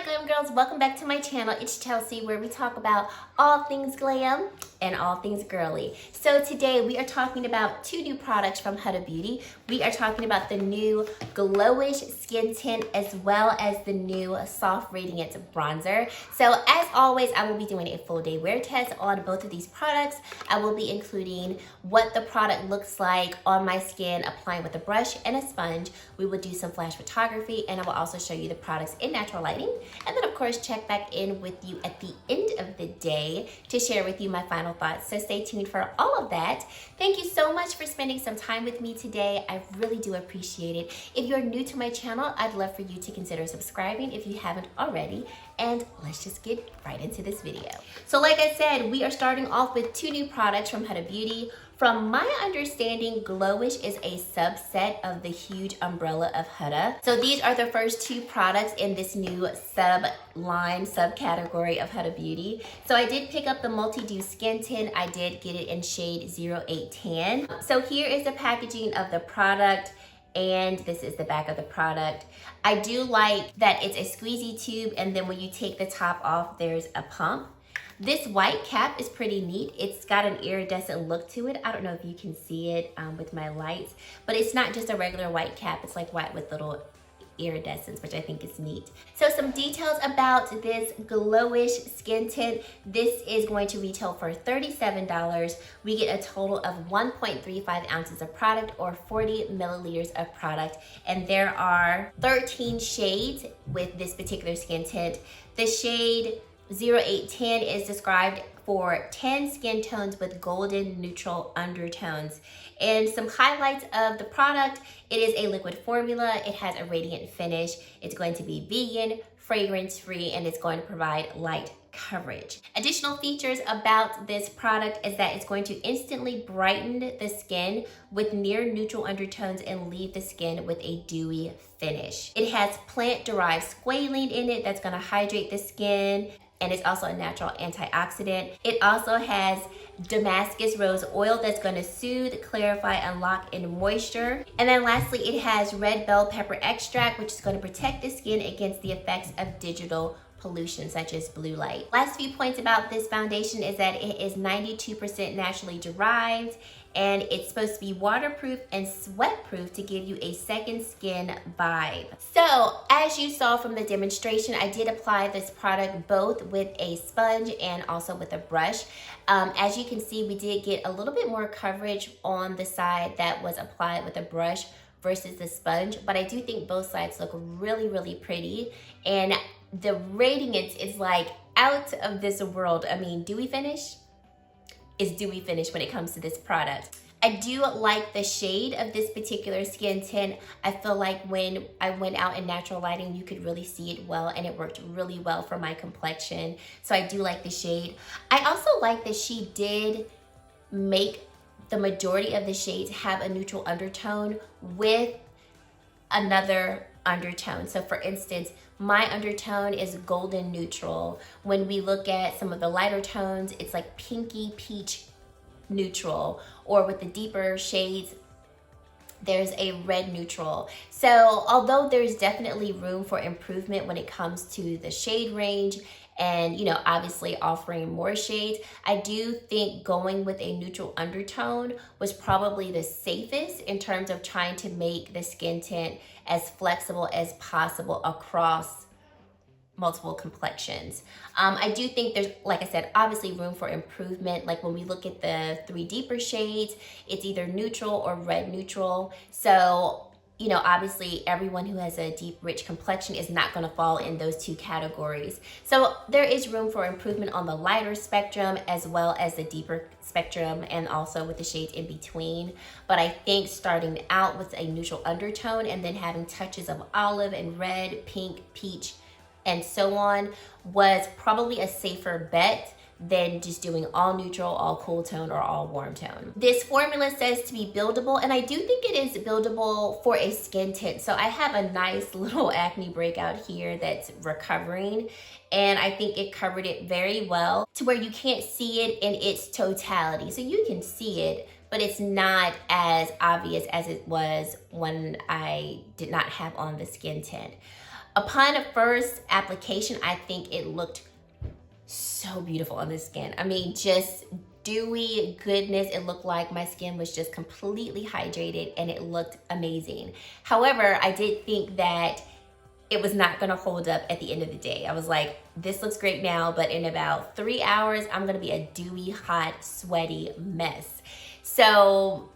my glam girls, welcome back to my channel. It's Chelsea, where we talk about all things glam and all things girly. So today we are talking about two new products from Huda Beauty. We are talking about the new Glowish skin tint as well as the new soft radiance bronzer. So as always, I will be doing a full day wear test on both of these products. I will be including what the product looks like on my skin, applying with a brush and a sponge. We will do some flash photography, and I will also show you the products in natural lighting. And then of course, check back in with you at the end of the day to share with you my final thoughts. So stay tuned for all of that. Thank you so much for spending some time with me today. I really do appreciate it. If you're new to my channel, I'd love for you to consider subscribing if you haven't already. And let's just get right into this video. So like I said, we are starting off with two new products from Huda Beauty. From my understanding, Glowish is a subset of the huge umbrella of Huda. So these are the first two products in this new subcategory of Huda Beauty. So I did pick up the Multi-Dew Skin Tint. I did get it in shade 0810. So here is the packaging of the product, and this is the back of the product. I do like that it's a squeezy tube, and then when you take the top off, there's a pump. This white cap is pretty neat. It's got an iridescent look to it. I don't know if you can see it with my lights, but it's not just a regular white cap. It's like white with little iridescence, which I think is neat. So some details about this Glowish skin tint. This is going to retail for $37. We get a total of 1.35 ounces of product, or 40 milliliters of product. And there are 13 shades with this particular skin tint. The shade 0810 is described for 10 skin tones with golden neutral undertones. And some highlights of the product: it is a liquid formula, it has a radiant finish, it's going to be vegan, fragrance free, and it's going to provide light coverage. Additional features about this product is that it's going to instantly brighten the skin with near neutral undertones and leave the skin with a dewy finish. It has plant-derived squalene in it that's going to hydrate the skin, and it's also a natural antioxidant. It also has Damascus rose oil that's going to soothe, clarify, and lock in moisture. And then lastly, it has red bell pepper extract, which is going to protect the skin against the effects of digital pollution such as blue light. Last few points about this foundation is that it is 92% naturally derived, and it's supposed to be waterproof and sweat-proof to give you a second skin vibe. So as you saw from the demonstration, I did apply this product both with a sponge and also with a brush. As you can see, we did get a little bit more coverage on the side that was applied with a brush versus the sponge, but I do think both sides look really, really pretty. And the radiance is like out of this world. I mean, dewy finish is dewy finish when it comes to this product. I do like the shade of this particular skin tint. I feel like when I went out in natural lighting, you could really see it well, and it worked really well for my complexion. So I do like the shade. I also like that she did make the majority of the shades have a neutral undertone with another undertone. So for instance, my undertone is golden neutral. When we look at some of the lighter tones, it's like pinky peach neutral, or with the deeper shades, there's a red neutral. So although there's definitely room for improvement when it comes to the shade range and, you know, obviously offering more shades, I do think going with a neutral undertone was probably the safest in terms of trying to make the skin tint as flexible as possible across multiple complexions. I do think there's, like I said, obviously room for improvement. Like when we look at the three deeper shades, it's either neutral or red neutral. So, you know, obviously everyone who has a deep, rich complexion is not going to fall in those two categories. So there is room for improvement on the lighter spectrum as well as the deeper spectrum, and also with the shades in between. But I think starting out with a neutral undertone and then having touches of olive and red, pink, peach, and so on was probably a safer bet than just doing all neutral, all cool tone, or all warm tone. This formula says to be buildable, and I do think it is buildable for a skin tint. So I have a nice little acne breakout here that's recovering, and I think it covered it very well to where you can't see it in its totality. So you can see it, but it's not as obvious as it was when I did not have on the skin tint. Upon first application, I think it looked so beautiful on the skin. I mean, just dewy goodness. It looked like my skin was just completely hydrated and it looked amazing. However, I did think that it was not gonna hold up at the end of the day. I was like, this looks great now, but in about 3 hours, I'm gonna be a dewy, hot, sweaty mess. So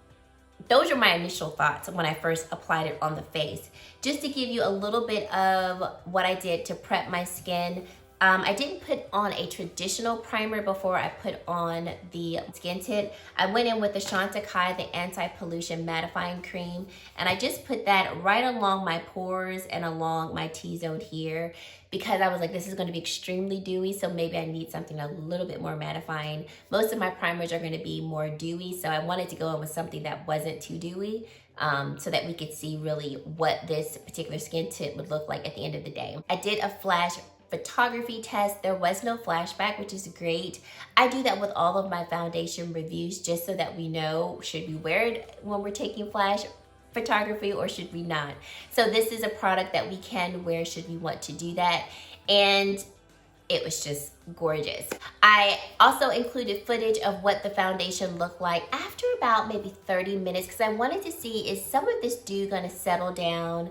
those are my initial thoughts when I first applied it on the face. Just to give you a little bit of what I did to prep my skin, I didn't put on a traditional primer before I put on the skin tint. I went in with the Chantecaille, the anti-pollution mattifying cream, and I just put that right along my pores and along my T-zone here, because I was like, this is going to be extremely dewy, so maybe I need something a little bit more mattifying. Most of my primers are going to be more dewy, so I wanted to go in with something that wasn't too dewy, so that we could see really what this particular skin tint would look like at the end of the day. I did a flash photography test. There was no flashback, which is great. I do that with all of my foundation reviews, just so that we know, should we wear it when we're taking flash photography or should we not? So this is a product that we can wear should we want to do that. And it was just gorgeous. I also included footage of what the foundation looked like after about maybe 30 minutes, because I wanted to see, is some of this dew gonna settle down,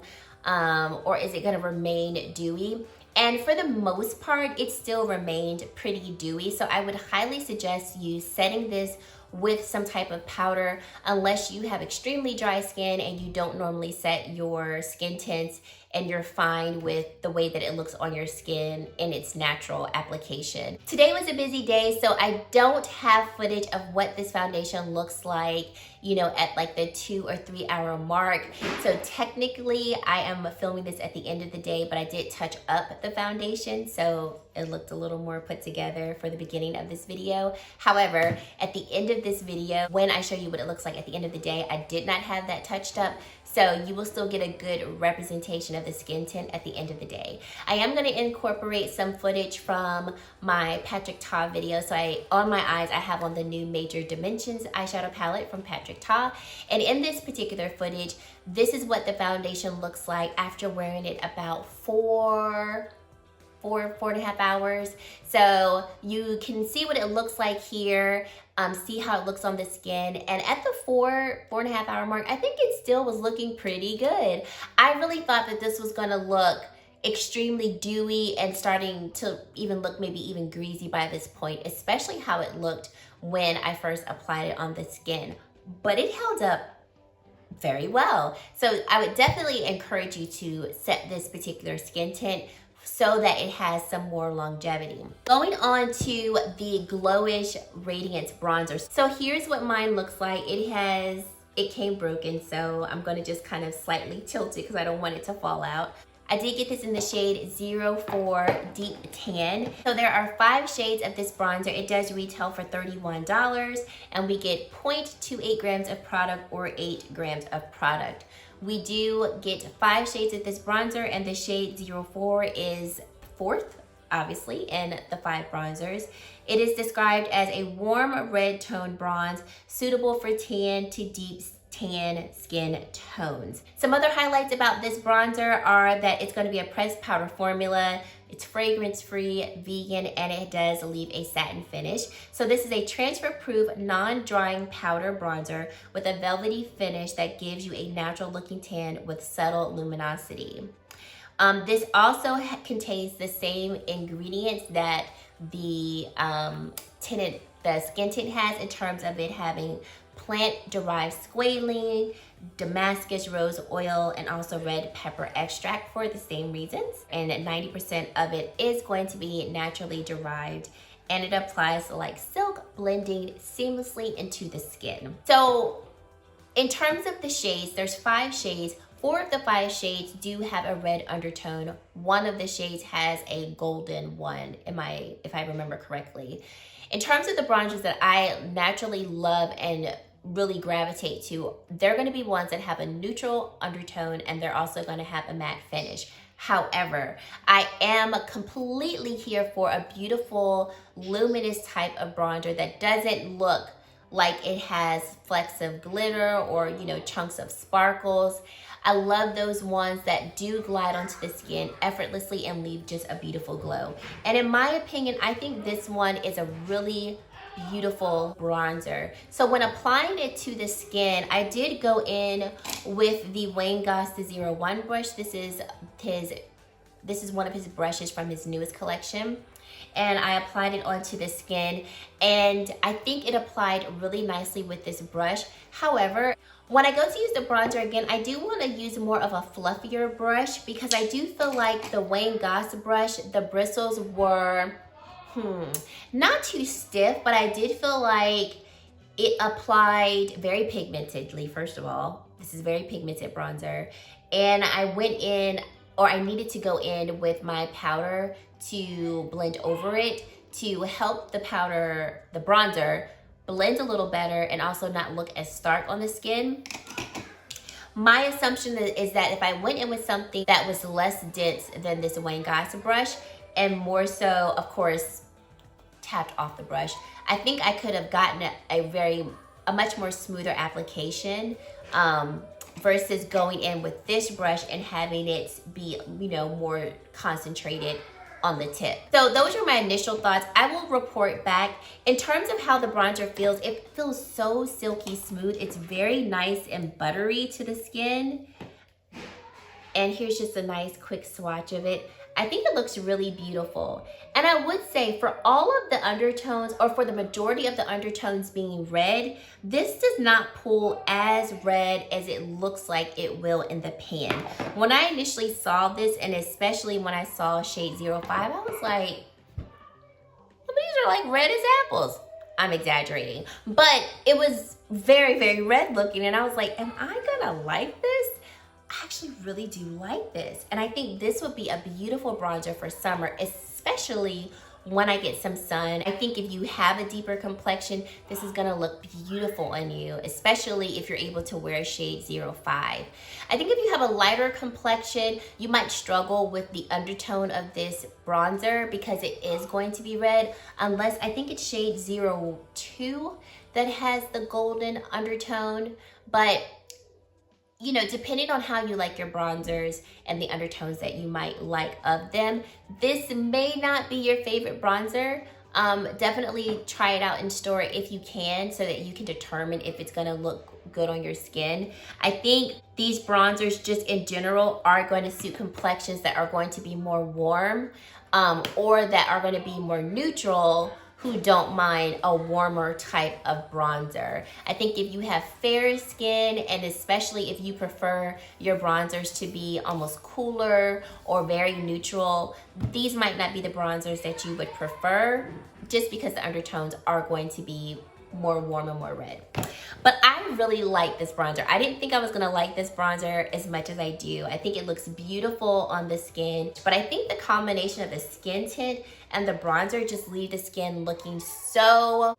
or is it gonna remain dewy? And for the most part, it still remained pretty dewy. So I would highly suggest you setting this with some type of powder, unless you have extremely dry skin and you don't normally set your skin tints and you're fine with the way that it looks on your skin in its natural application. Today was a busy day, so I don't have footage of what this foundation looks like, you know, at like the 2 or 3 hour mark. So technically I am filming this at the end of the day, but I did touch up the foundation, so it looked a little more put together for the beginning of this video. However, at the end of this video, when I show you what it looks like at the end of the day, I did not have that touched up, so you will still get a good representation of the skin tint at the end of the day. I am gonna incorporate some footage from my Patrick Ta video. So on my eyes, I have on the new Major Dimensions eyeshadow palette from Patrick Ta. And in this particular footage, this is what the foundation looks like after wearing it about 4.5 hours. So you can see what it looks like here, see how it looks on the skin. And at the 4.5 hour mark, I think it still was looking pretty good. I really thought that this was gonna look extremely dewy and starting to even look maybe even greasy by this point, especially how it looked when I first applied it on the skin. But it held up very well. So I would definitely encourage you to set this particular skin tint so that it has some more longevity. Going on to the Glowish Radiance bronzer. So here's what mine looks like. It came broken, so I'm gonna just kind of slightly tilt it because I don't want it to fall out. I did get this in the shade 04 Deep Tan. So there are 5 shades of this bronzer. It does retail for $31, and we get 0.28 grams of product or 8 grams of product. We do get 5 shades of this bronzer, and the shade 04 is 4th, obviously, in the 5 bronzers. It is described as a warm red tone bronze, suitable for tan to deep tan skin tones. Some other highlights about this bronzer are that it's going to be a pressed powder formula. It's fragrance-free, vegan, and it does leave a satin finish. So this is a transfer-proof, non-drying powder bronzer with a velvety finish that gives you a natural-looking tan with subtle luminosity. This also contains the same ingredients that the skin tint has, in terms of it having plant-derived squalene, Damascus rose oil, and also red pepper extract for the same reasons. And 90% of it is going to be naturally derived, and it applies like silk, blending seamlessly into the skin. So in terms of the shades, there's 5 shades. 4 of the 5 shades do have a red undertone. 1 of the shades has a golden one, if I remember correctly. In terms of the bronzers that I naturally love and really gravitate to, they're going to be ones that have a neutral undertone, and they're also going to have a matte finish. However, I am completely here for a beautiful luminous type of bronzer that doesn't look like it has flecks of glitter or, you know, chunks of sparkles. I love those ones that do glide onto the skin effortlessly and leave just a beautiful glow. And in my opinion, I think this one is a really beautiful bronzer. So when applying it to the skin, I did go in with the Wayne Goss the 01 brush. This is one of his brushes from his newest collection. And I applied it onto the skin, and I think it applied really nicely with this brush. However, when I go to use the bronzer again, I do want to use more of a fluffier brush because I do feel like the Wayne Goss brush, the bristles were not too stiff, but I did feel like it applied very pigmentedly. First of all, this is very pigmented bronzer, and I went in, or I needed to go in with my powder to blend over it to help the powder, the bronzer, blend a little better and also not look as stark on the skin. My assumption is that if I went in with something that was less dense than this Wayne Goss brush and more so, of course, tapped off the brush, I think I could have gotten a much more smoother application versus going in with this brush and having it be, more concentrated on the tip. So those are my initial thoughts. I will report back. In terms of how the bronzer feels, it feels so silky smooth. It's very nice and buttery to the skin. And here's just a nice quick swatch of it. I think it looks really beautiful. And I would say for all of the undertones, or for the majority of the undertones being red, this does not pull as red as it looks like it will in the pan. When I initially saw this, and especially when I saw shade 05, I was like, well, these are like red as apples. I'm exaggerating, but it was very, very red looking. And I was like, am I gonna like this? I actually really do like this. And I think this would be a beautiful bronzer for summer, especially when I get some sun. I think if you have a deeper complexion, this is gonna look beautiful on you, especially if you're able to wear shade 05. I think if you have a lighter complexion, you might struggle with the undertone of this bronzer because it is going to be red, unless I think it's shade 02 that has the golden undertone. But depending on how you like your bronzers and the undertones that you might like of them, this may not be your favorite bronzer. Definitely try it out in store if you can, so that you can determine if it's gonna look good on your skin. I think these bronzers just in general are going to suit complexions that are going to be more warm, or that are going to be more neutral, who don't mind a warmer type of bronzer. I think if you have fair skin, and especially if you prefer your bronzers to be almost cooler or very neutral, these might not be the bronzers that you would prefer, just because the undertones are going to be more warm and more red. But I really like this bronzer. I didn't think I was gonna like this bronzer as much as I do. I think it looks beautiful on the skin, but I think the combination of the skin tint and the bronzer just leave the skin looking so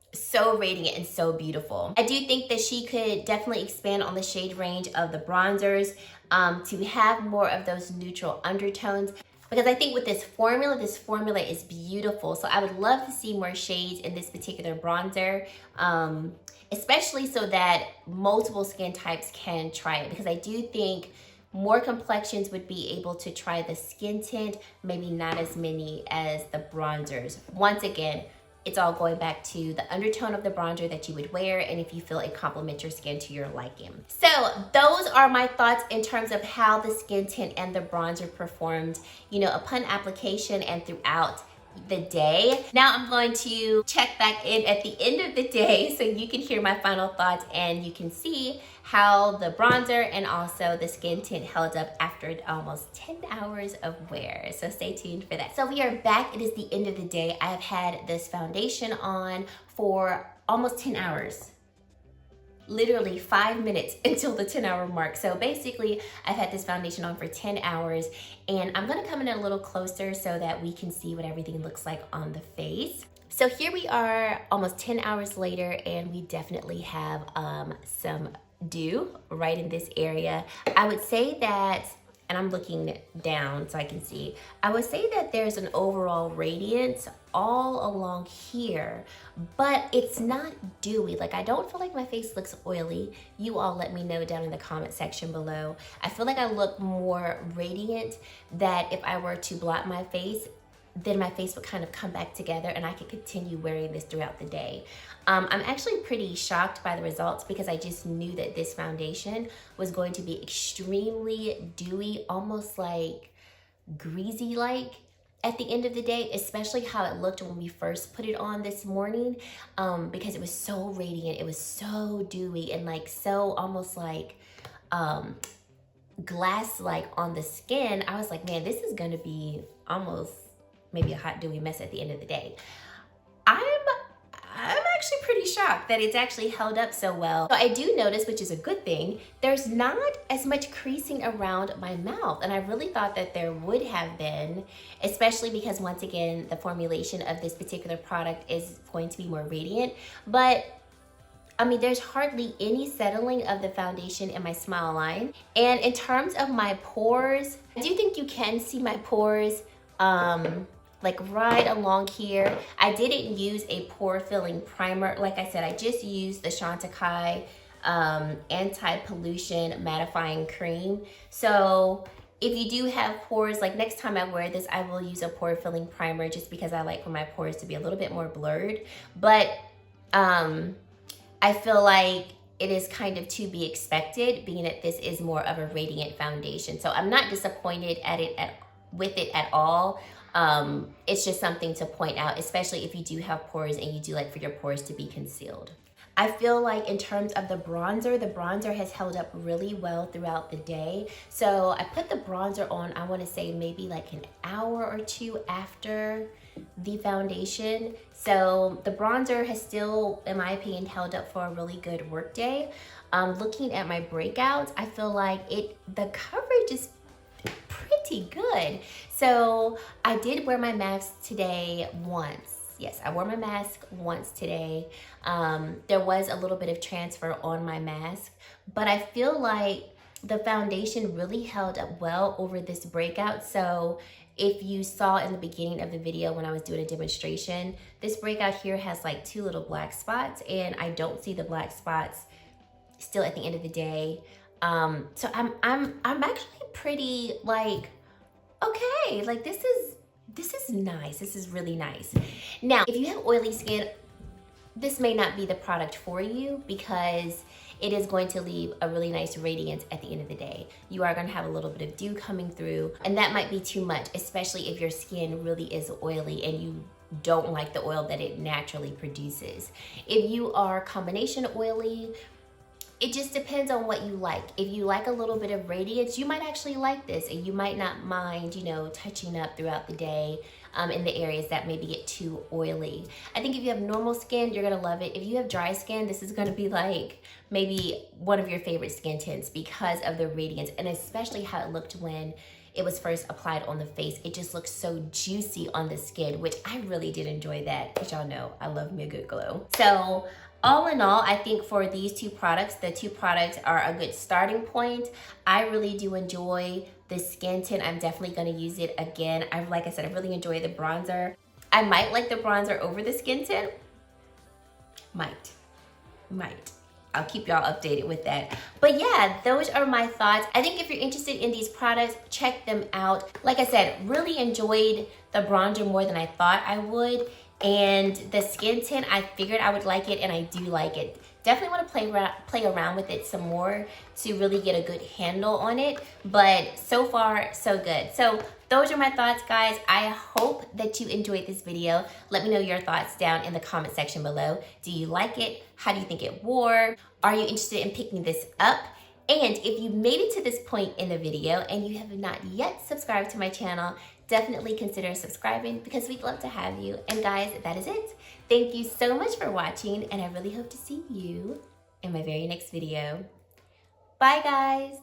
radiant and so beautiful. I do think that she could definitely expand on the shade range of the bronzers to have more of those neutral undertones. Because I think with this formula is beautiful. So I would love to see more shades in this particular bronzer, especially so that multiple skin types can try it. Because I do think more complexions would be able to try the skin tint, maybe not as many as the bronzers. Once again, it's all going back to the undertone of the bronzer that you would wear, and if you feel it complements your skin to your liking. So those are my thoughts in terms of how the skin tint and the bronzer performed, upon application and throughout the day. Now I'm going to check back in at the end of the day so you can hear my final thoughts and you can see how the bronzer and also the skin tint held up after almost 10 hours of wear. So stay tuned for that. So we are back. It is the end of the day. I have had this foundation on for almost 10 hours. Literally 5 minutes until the 10-hour mark. So basically, I've had this foundation on for 10 hours, and I'm gonna come in a little closer so that we can see what everything looks like on the face. So here we are almost 10 hours later, and we definitely have some dew right in this area. I would say that and I'm looking down so I can see, I would say that there's an overall radiance all along here, but it's not dewy. Like, I don't feel like my face looks oily. You all let me know down in the comment section below. I feel like I look more radiant, that if I were to blot my face, then my face would kind of come back together and I could continue wearing this throughout the day. I'm actually pretty shocked by the results because I just knew that this foundation was going to be extremely dewy, almost like greasy-like at the end of the day, especially how it looked when we first put it on this morning, because it was so radiant, it was so dewy and like so almost like glass-like on the skin. I was like, man, this is gonna be almost maybe a hot dewy mess at the end of the day. I'm actually pretty shocked that it's actually held up so well. So I do notice, which is a good thing, there's not as much creasing around my mouth, and I really thought that there would have been, especially because once again, the formulation of this particular product is going to be more radiant. But I mean, there's hardly any settling of the foundation in my smile line. And in terms of my pores, I do think you can see my pores like right along here. I didn't use a pore filling primer. Like I said, I just used the Chantecaille anti-pollution mattifying cream. So if you do have pores, like next time I wear this, I will use a pore filling primer just because I like for my pores to be a little bit more blurred. But I feel like it is kind of to be expected, being that this is more of a radiant foundation. So I'm not disappointed with it at all. It's just something to point out, especially if you do have pores and you do like for your pores to be concealed. I feel like in terms of the bronzer has held up really well throughout the day. So I put the bronzer on, I want to say maybe like an hour or two after the foundation. So the bronzer has still, in my opinion, held up for a really good work day. Looking at my breakouts, I feel like the coverage is pretty good. So I did wear my mask today once. Yes, I wore my mask once today. There was a little bit of transfer on my mask, but I feel like the foundation really held up well over this breakout. So if you saw in the beginning of the video when I was doing a demonstration, this breakout here has like 2 little black spots, and I don't see the black spots still at the end of the day. So I'm actually pretty like, okay, like this is nice. This is really nice. Now, if you have oily skin, this may not be the product for you because it is going to leave a really nice radiance at the end of the day. You are going to have a little bit of dew coming through, and that might be too much, especially if your skin really is oily and you don't like the oil that it naturally produces. If you are combination oily, it just depends on what you like. If you like a little bit of radiance, you might actually like this, and you might not mind, you know, touching up throughout the day in the areas that maybe get too oily. I think if you have normal skin, you're gonna love it. If you have dry skin, this is gonna be like maybe one of your favorite skin tints because of the radiance, and especially how it looked when it was first applied on the face. It just looks so juicy on the skin, which I really did enjoy that, because y'all know I love me a good glow. So all in all, I think for these two products, the two products are a good starting point. I really do enjoy the skin tint. I'm definitely gonna use it again. Like I said, I really enjoy the bronzer. I might like the bronzer over the skin tint. Might. I'll keep y'all updated with that. But yeah, those are my thoughts. I think if you're interested in these products, check them out. Like I said, really enjoyed the bronzer more than I thought I would. And the skin tint, I figured I would like it, and I do like it. Definitely want to play around with it some more to really get a good handle on it. But so far, so good. So those are my thoughts, guys. I hope that you enjoyed this video. Let me know your thoughts down in the comment section below. Do you like it? How do you think it wore? Are you interested in picking this up? And if you made it to this point in the video and you have not yet subscribed to my channel, definitely consider subscribing because we'd love to have you. And guys, that is it. Thank you so much for watching, and I really hope to see you in my very next video. Bye, guys.